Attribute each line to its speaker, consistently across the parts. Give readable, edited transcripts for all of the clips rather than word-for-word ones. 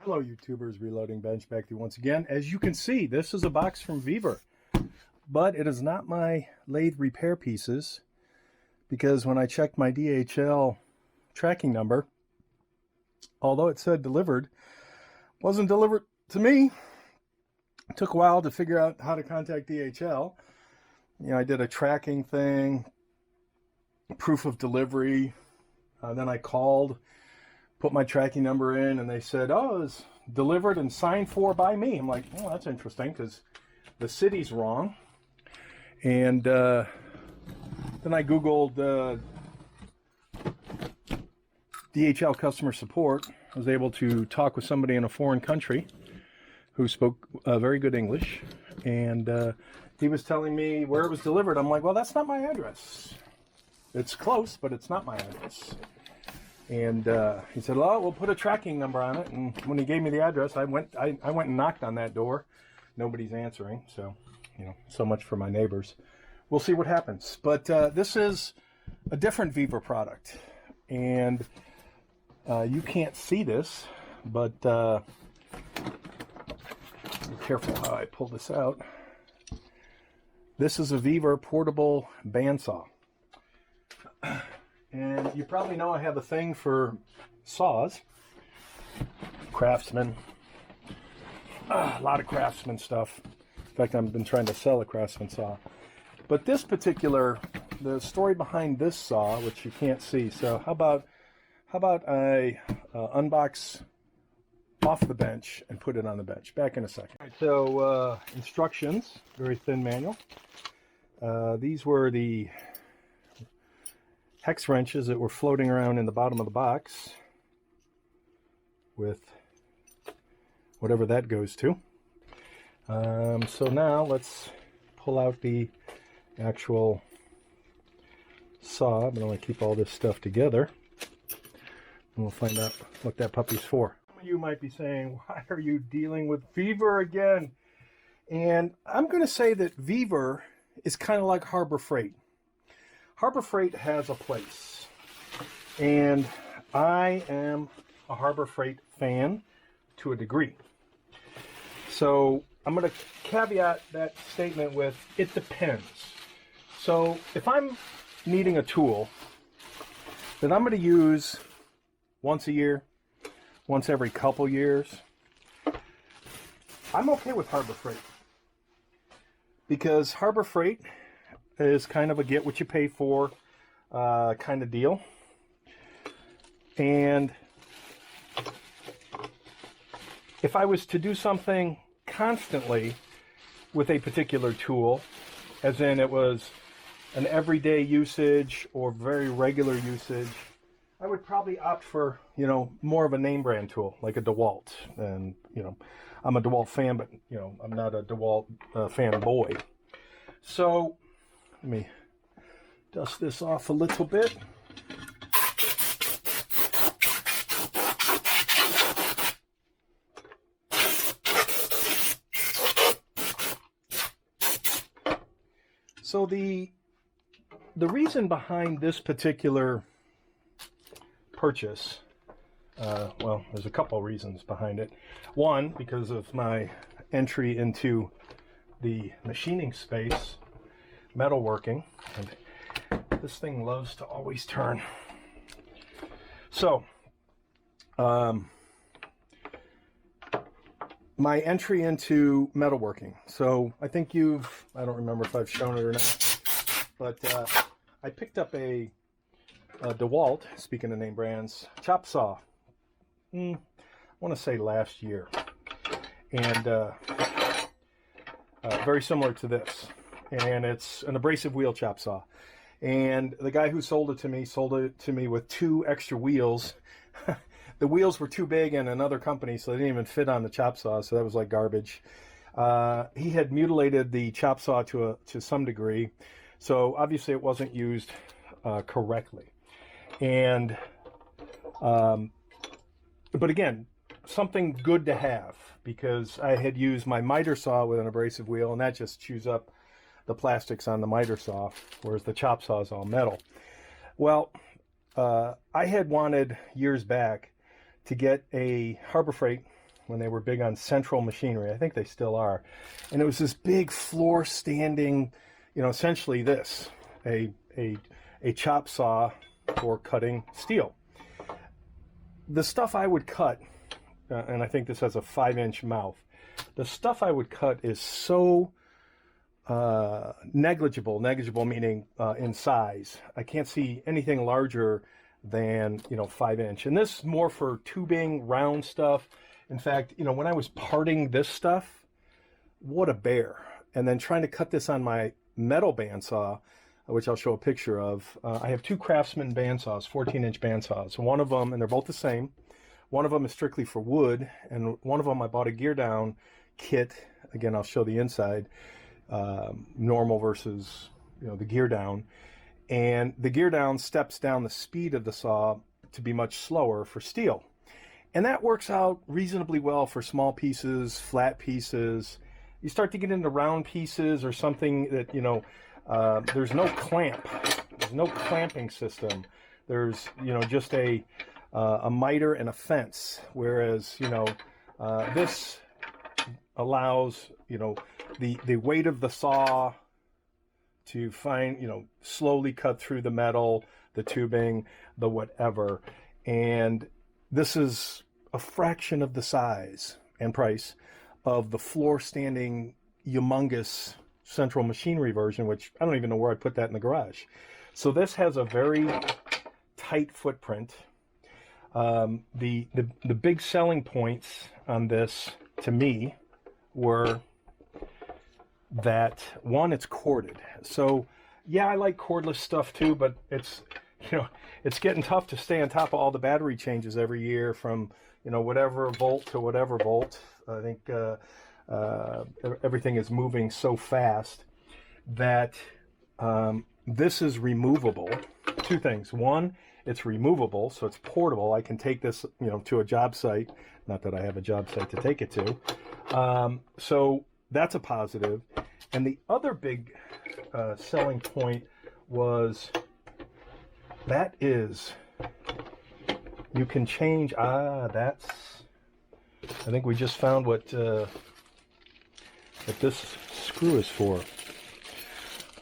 Speaker 1: Hello YouTubers, Reloading Bench back to you once again. As you can see, this is a box from VEVOR, but it is not my lathe repair pieces, because when I checked my DHL tracking number, although it said delivered, wasn't delivered to me. It took a while to figure out how to contact DHL. You know, I did a tracking thing, proof of delivery, then I called, put my tracking number in, and they said, oh, it was delivered and signed for by me. I'm like, oh, that's interesting, because the city's wrong. And then I Googled DHL customer support. I was able to talk with somebody in a foreign country who spoke very good English. And he was telling me where it was delivered. I'm like, well, that's not my address. It's close, but it's not my address. And he said, well, we'll put a tracking number on it. And when he gave me the address, I went and knocked on that door. Nobody's answering. So, you know, so much for my neighbors. We'll see what happens. But this is a different VEVOR product. And you can't see this, but be careful how I pull this out. This is a VEVOR portable bandsaw. And you probably know I have a thing for saws. Craftsman. A lot of Craftsman stuff. In fact, I've been trying to sell a Craftsman saw. But this particular, the story behind this saw, which you can't see. So how about I unbox off the bench and put it on the bench. Back in a second. Right, so instructions, very thin manual. These were the hex wrenches that were floating around in the bottom of the box with whatever that goes to. So now let's pull out the actual saw. I'm going to keep all this stuff together, and we'll find out what that puppy's for. Some of you might be saying, why are you dealing with VEVOR again? And I'm going to say that VEVOR is kind of like Harbor Freight. Harbor Freight has a place, and I am a Harbor Freight fan to a degree. So I'm going to caveat that statement with, it depends. So if I'm needing a tool that I'm going to use once a year, once every couple years, I'm okay with Harbor Freight. Because Harbor Freight is kind of a get what you pay for kind of deal. And if I was to do something constantly with a particular tool, as in it was an everyday usage or very regular usage, I would probably opt for, you know, more of a name brand tool like a DeWalt. And, you know, I'm a DeWalt fan, but, you know, I'm not a DeWalt fanboy. So let me dust this off a little bit. So the reason behind this particular purchase, well, there's a couple reasons behind it. One, because of my entry into the machining space, metalworking, and this thing loves to always turn. So, my entry into metalworking. So I think I don't remember if I've shown it or not, but I picked up a DeWalt, speaking of name brands, chop saw. I want to say last year, and very similar to this. And it's an abrasive wheel chop saw. And the guy who sold it to me with 2 extra wheels. The wheels were too big in another company, so they didn't even fit on the chop saw, so that was like garbage. He had mutilated the chop saw to some degree, so obviously it wasn't used correctly. And but again, something good to have, because I had used my miter saw with an abrasive wheel, and that just chews up the plastics on the miter saw, whereas the chop saw is all metal. Well, I had wanted years back to get a Harbor Freight when they were big on Central Machinery. I think they still are. And it was this big floor standing, you know, essentially this, a chop saw for cutting steel. The stuff I would cut, and I think this has a 5-inch mouth, the stuff I would cut is so negligible meaning in size. I can't see anything larger than, you know, 5-inch. And this is more for tubing, round stuff. In fact, you know, when I was parting this stuff, what a bear. And then trying to cut this on my metal bandsaw, which I'll show a picture of. I have two Craftsman bandsaws, 14-inch bandsaws. One of them, and they're both the same, one of them is strictly for wood, and one of them I bought a gear down kit. Again, I'll show the inside, normal versus, you know, the gear down. And the gear down steps down the speed of the saw to be much slower for steel. And that works out reasonably well for small pieces, flat pieces. You start to get into round pieces or something that, you know, there's no clamp. There's no clamping system. There's, you know, just a miter and a fence. Whereas, you know, this allows, you know, the weight of the saw to find, you know, slowly cut through the metal, the tubing, the whatever. And this is a fraction of the size and price of the floor standing humongous Central Machinery version, which I don't even know where I'd put that in the garage. So this has a very tight footprint. The big selling points on this to me were that, one, it's corded. So yeah, I like cordless stuff too, but it's, you know, it's getting tough to stay on top of all the battery changes every year from, you know, whatever volt to whatever volt. I think everything is moving so fast that this is removable. Two things. One, it's removable, so it's portable. I can take this, you know, to a job site. Not that I have a job site to take it to. So that's a positive. And the other big selling point was that is, you can change, that's, I think we just found what this screw is for.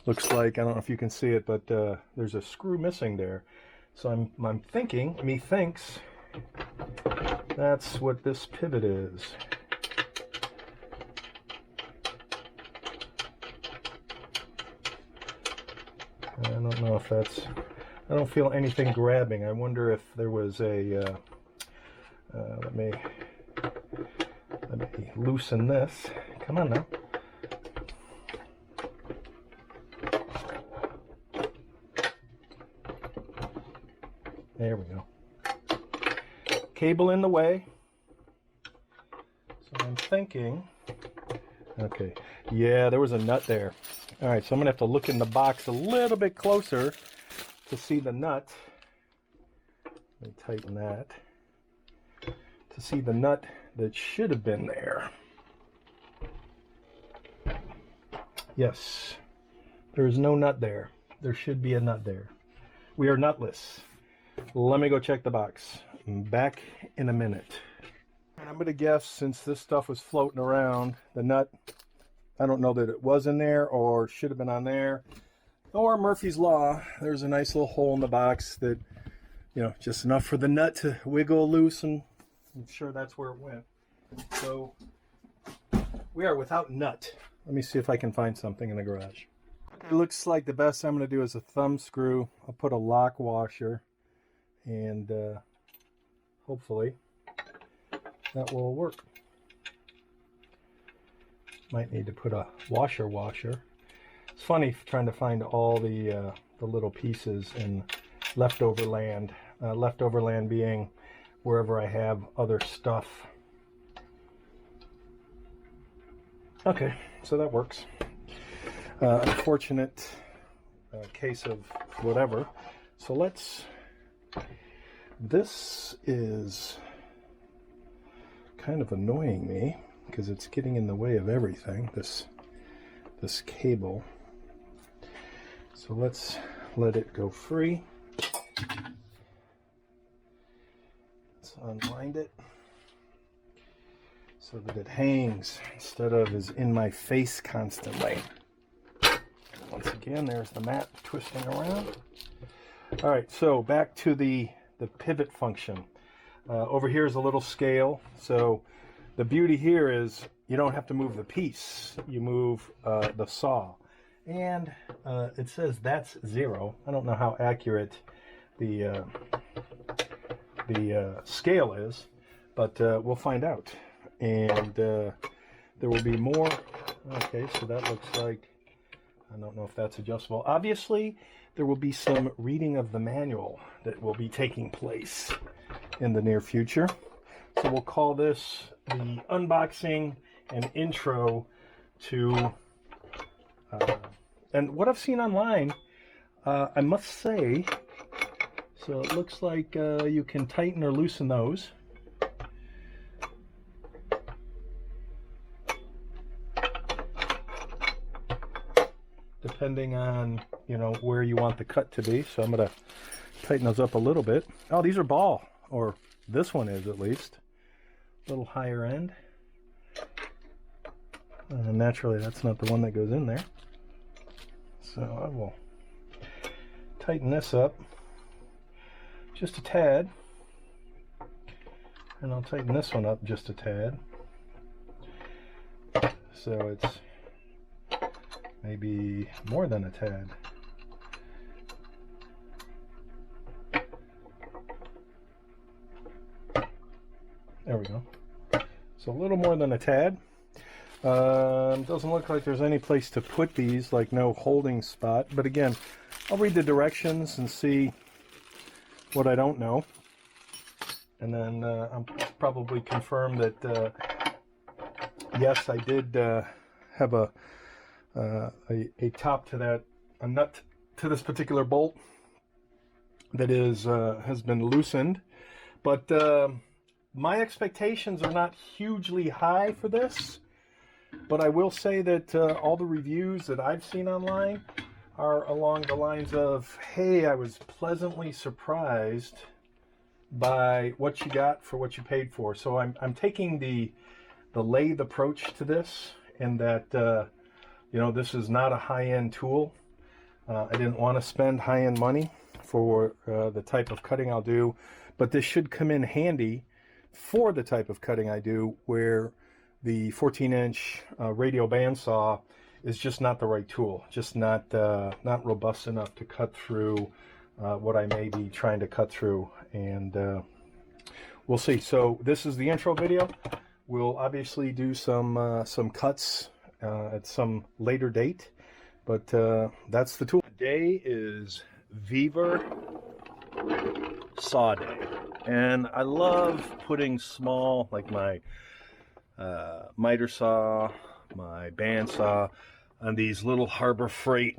Speaker 1: Looks like, I don't know if you can see it, but there's a screw missing there. So I'm thinking, methinks, that's what this pivot is. I don't know if that's, I don't feel anything grabbing. I wonder if there was a, let me loosen this. Come on now. There we go. Cable in the way. So I'm thinking, okay, yeah, there was a nut there. All right, so I'm gonna have to look in the box a little bit closer to see the nut. Let me tighten that. To see the nut that should have been there. Yes, there is no nut there. There should be a nut there. We are nutless. Let me go check the box. I'm back in a minute. I'm gonna guess, since this stuff was floating around, the nut, I don't know that it was in there or should have been on there. Or Murphy's Law, there's a nice little hole in the box that, you know, just enough for the nut to wiggle loose, and I'm sure that's where it went. So we are without nut. Let me see if I can find something in the garage. It looks like the best I'm going to do is a thumb screw. I'll put a lock washer, and hopefully that will work. Might need to put a washer. It's funny trying to find all the little pieces in leftover land. Leftover land being wherever I have other stuff. Okay, so that works. Unfortunate case of whatever. So let's, this is kind of annoying me because it's getting in the way of everything, this cable. So let's let it go free. Let's unwind it. so that it hangs instead of is in my face constantly. Once again, there's the mat twisting around. All right, so back to the pivot function. Over here is a little scale. So the beauty here is you don't have to move the piece. You move the saw. And it says that's 0. I don't know how accurate the scale is, but we'll find out. And there will be more. Okay, so that looks like, I don't know if that's adjustable. Obviously, there will be some reading of the manual that will be taking place in the near future. So we'll call this the unboxing and intro to, and what I've seen online, I must say, so it looks like you can tighten or loosen those. Depending on, you know, where you want the cut to be. So I'm going to tighten those up a little bit. Oh, these are ball, or this one is at least. A little higher end. Naturally, that's not the one that goes in there. So I will tighten this up just a tad. And I'll tighten this one up just a tad. So it's maybe more than a tad. There we go. So a little more than a tad. Doesn't look like there's any place to put these, like no holding spot. But again, I'll read the directions and see what I don't know. And then I'll probably confirm that, yes, I did have a top to that, a nut to this particular bolt that is has been loosened, but my expectations are not hugely high for this. But I will say that all the reviews that I've seen online are along the lines of, hey, I was pleasantly surprised by what you got for what you paid for. So I'm taking the lathe approach to this, in that you know, this is not a high-end tool. I didn't want to spend high-end money for the type of cutting I'll do, but this should come in handy for the type of cutting I do, where the 14-inch radial bandsaw is just not the right tool, just not robust enough to cut through what I may be trying to cut through, and we'll see. So this is the intro video. We'll obviously do some cuts at some later date, but that's the tool. Today is VEVOR saw day, and I love putting small, like my miter saw, my bandsaw, on these little Harbor Freight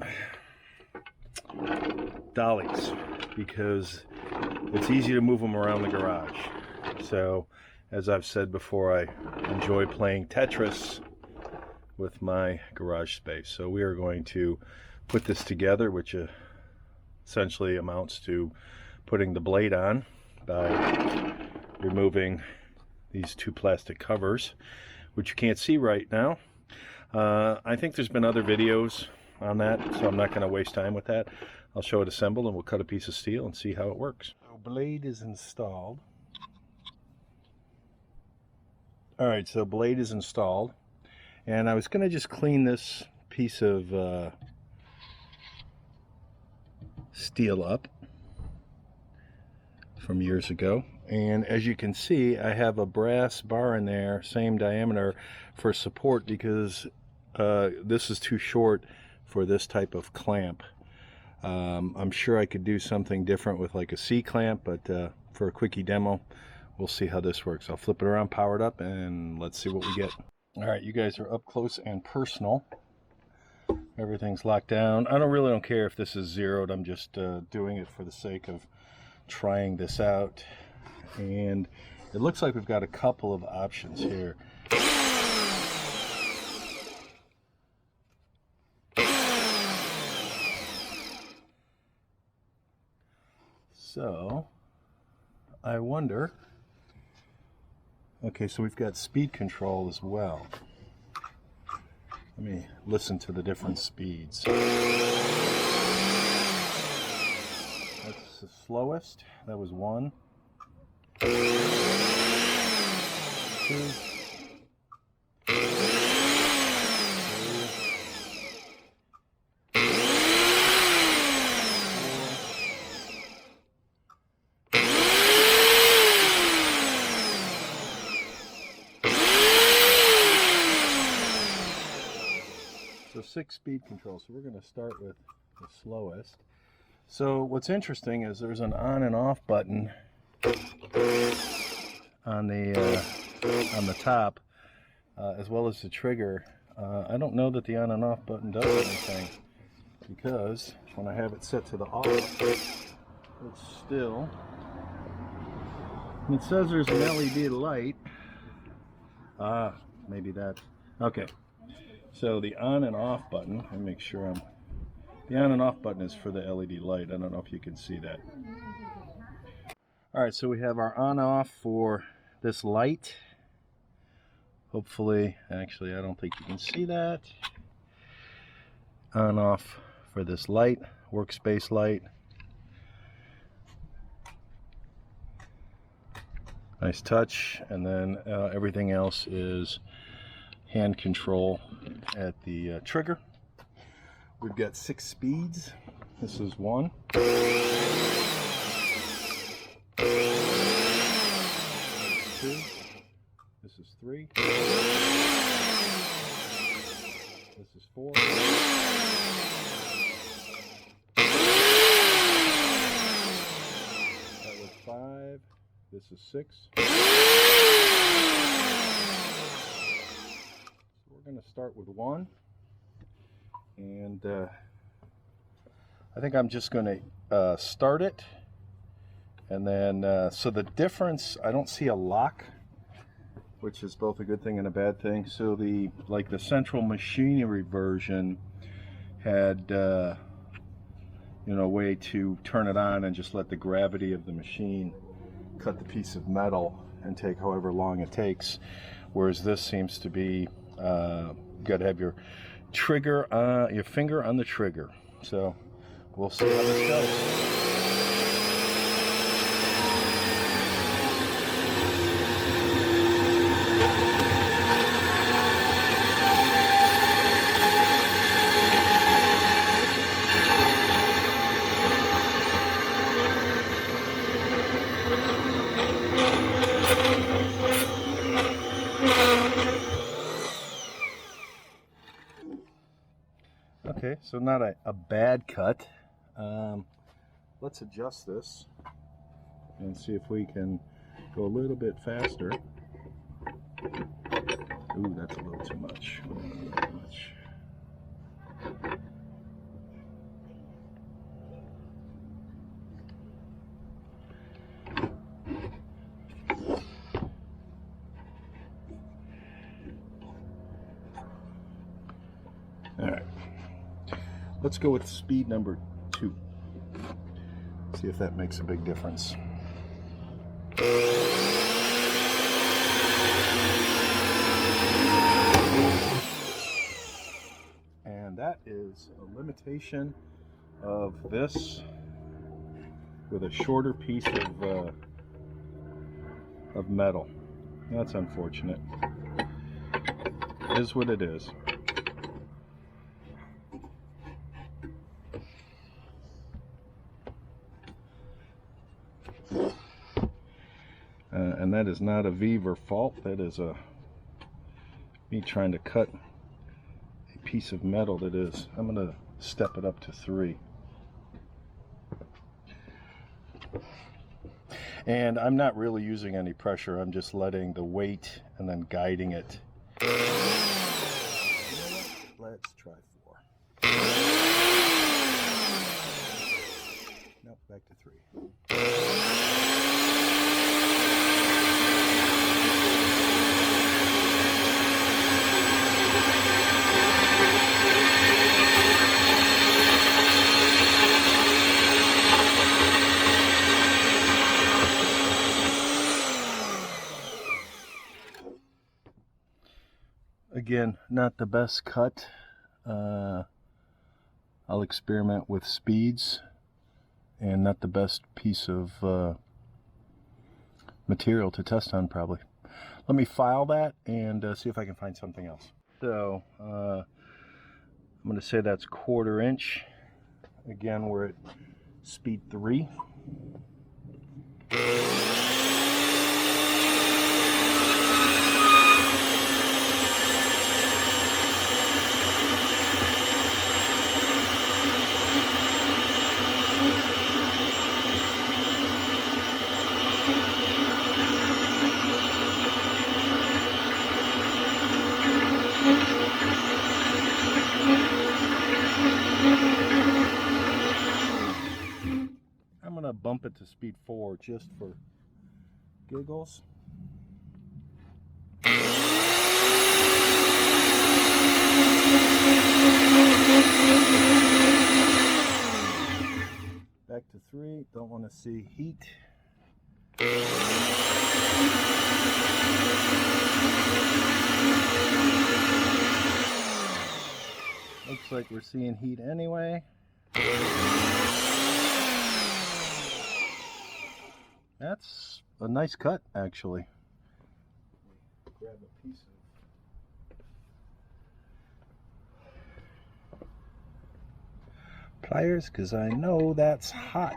Speaker 1: dollies, because it's easy to move them around the garage. So, as I've said before, I enjoy playing Tetris with my garage space. So we are going to put this together, which essentially amounts to putting the blade on by removing these two plastic covers, which you can't see right now. I think there's been other videos on that, so I'm not going to waste time with that. I'll show it assembled, and we'll cut a piece of steel and see how it works. So blade is installed. All right, so blade is installed, and I was going to just clean this piece of steel up from years ago. And as you can see, I have a brass bar in there, same diameter, for support, because this is too short for this type of clamp. I'm sure I could do something different with like a C-clamp, but for a quickie demo, we'll see how this works. I'll flip it around, power it up, and let's see what we get. All right, you guys are up close and personal. Everything's locked down. I don't care if this is zeroed. I'm just doing it for the sake of trying this out. And it looks like we've got a couple of options here. So I wonder Okay, so we've got speed control as well. Let me listen to the different speeds. That's the slowest. That was 1, 2, 3. So 6 speed control. So we're going to start with the slowest. So what's interesting is there's an on and off button on the top, as well as the trigger. I don't know that the on and off button does anything, because when I have it set to the off, it's still. And it says there's an LED light. Maybe that's okay. So the on and off button, let me make sure the on and off button is for the LED light. I don't know if you can see that. All right, so we have our on off for this light. Hopefully, actually, I don't think you can see that. On off for this light, workspace light. Nice touch, and then everything else is hand control at the trigger. We've got 6 speeds. This is 1. 2. This is 3. This is 4. That was 5. This is 6. We're going to start with 1, and I think I'm just going to start it, and then so the difference, I don't see a lock, which is both a good thing and a bad thing. So the central machinery version had a way to turn it on and just let the gravity of the machine cut the piece of metal and take however long it takes, whereas this seems to be you got to have your trigger, your finger on the trigger. So we'll see how this goes. Okay, so not a bad cut. Let's adjust this and see if we can go a little bit faster. Ooh, that's a little too much. All right. Let's go with speed number 2. See if that makes a big difference. And that is a limitation of this with a shorter piece of metal. That's unfortunate. It is what it is. And that is not a VEVOR fault. That is me trying to cut a piece of metal that is. I'm going to step it up to 3. And I'm not really using any pressure. I'm just letting the weight and then guiding it. You know what? Let's try 4. Nope, back to 3. Again, not the best cut. I'll experiment with speeds, and not the best piece of material to test on probably. Let me file that and see if I can find something else. So I'm going to say that's 1/4 inch. Again, we're at speed 3. I'm going to bump it to speed 4 just for giggles. Back to 3. Don't want to see heat. Looks like we're seeing heat anyway. That's a nice cut, actually. Grab a piece of pliers, because I know that's hot.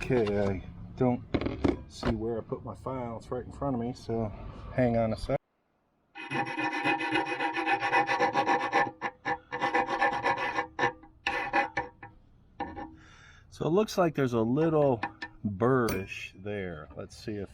Speaker 1: Okay, I don't see where I put my file. It's right in front of me, so hang on a sec. So it looks like there's a little burrish there. Let's see if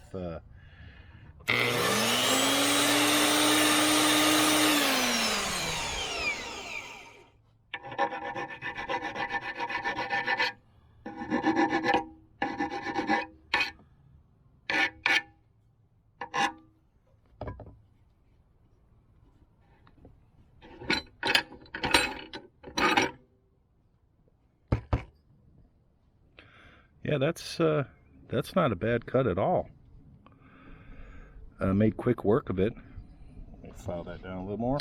Speaker 1: yeah, that's not a bad cut at all. Made quick work of it. Let me file that down a little more.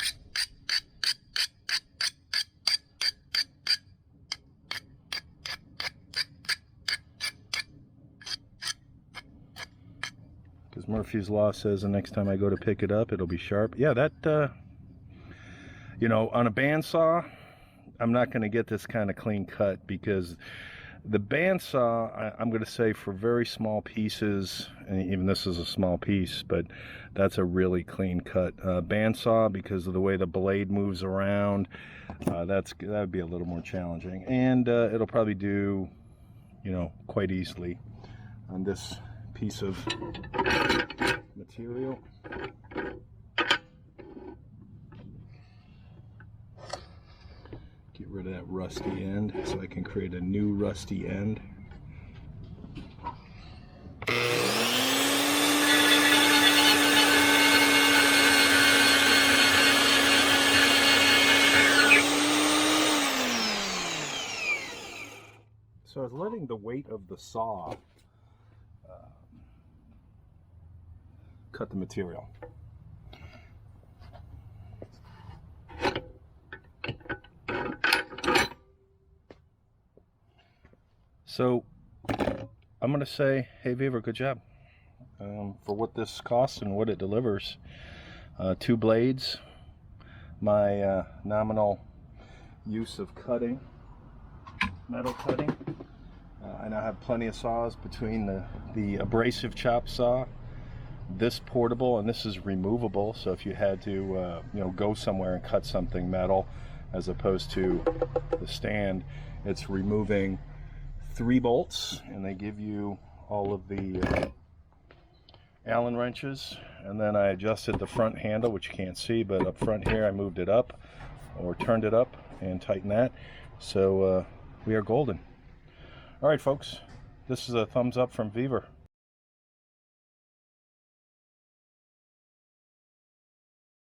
Speaker 1: Because Murphy's Law says the next time I go to pick it up, it'll be sharp. Yeah, that, you know, on a bandsaw, I'm not going to get this kind of clean cut, because the bandsaw, I'm going to say for very small pieces, and even this is a small piece, but that's a really clean cut. Bandsaw, because of the way the blade moves around, that would be a little more challenging. And it'll probably do, you know, quite easily on this piece of material. Get rid of that rusty end so I can create a new rusty end. So I was letting the weight of the saw cut the material. So I'm going to say, hey VEVOR, good job for what this costs and what it delivers. 2 blades, my nominal use of cutting, metal cutting. I now have plenty of saws between the abrasive chop saw, this portable, and this is removable. So if you had to you know, go somewhere and cut something metal, as opposed to the stand, it's removing 3 bolts, and they give you all of the Allen wrenches. And then I adjusted the front handle, which you can't see, but up front here I moved it up or turned it up and tightened that. So we are golden. All right, folks, this is a thumbs up from VEVOR.